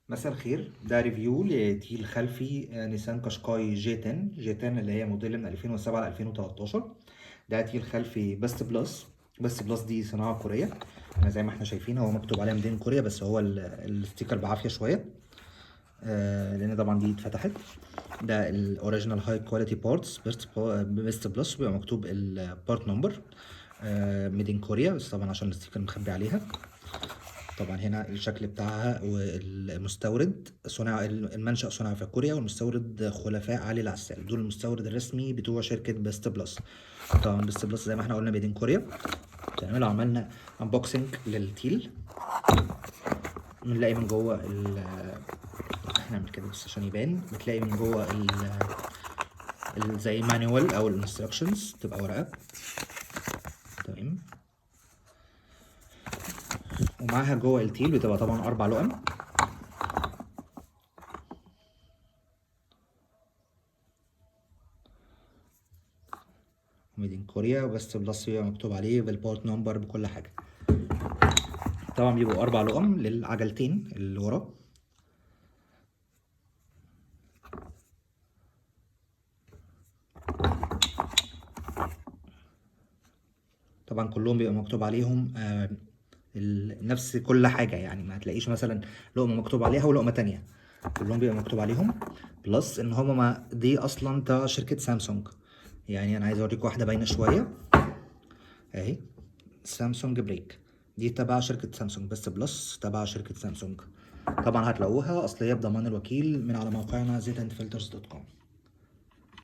مساء الخير، ده ريفيو لتيل خلفي نيسان قشقاي جي 10 اللي هي موديل من 2007 ل 2013. ده تيل خلفي بيست بلس. بيست بلس دي صناعة كورية. زي ما احنا شايفين هو مكتوب عليها ميدين كوريا، بس هو الستيكر بعافية شوية. لان طبعا دي اتفتحت. ده الاوريجينال هاي كواليتي بارتس بيست بلس، بيبقى مكتوب البارت نمبر ميدين كوريا، بس طبعا عشان الستيكر مخبي عليها. طبعا هنا الشكل بتاعها، والمستورد المنشأ صنع في كوريا، والمستورد خلفاء علي العسال، دول المستورد الرسمي بتوع شركة بيست بلس. طبعا بيست بلس زي ما احنا قلنا ميدين كوريا. تمام. لو عملنا انبوكسنج للتيل بنلاقي من جوه هنعمل كده بس عشان يبان. بتلاقي من جوه زي مانيوال او الانستراكشنز، تبقى ورقة. تمام. ومعاها جوه التيل بتبقى طبعا 4 لقم. ميدين كوريا، وبس بلس بيبقى مكتوب عليه بالبورت نمبر بكل حاجة. طبعا بيبقوا 4 لقم للعجلتين اللي ورا. طبعا كلهم بيبقى مكتوب عليهم نفس كل حاجة، يعني ما هتلاقيش مثلا لقمة مكتوب عليها ولقمة تانية. كلهم بيبقى مكتوب عليهم. بلس ان هما ما دي اصلا بتاع شركة سامسونج. يعني انا عايز اوريك واحدة باينة شوية اهي، سامسونج بريك. دي تبع شركة سامسونج، بس بلس تبع شركة سامسونج. طبعا هتلاقوها اصلية بضمان الوكيل من على موقعنا zandfilters.com.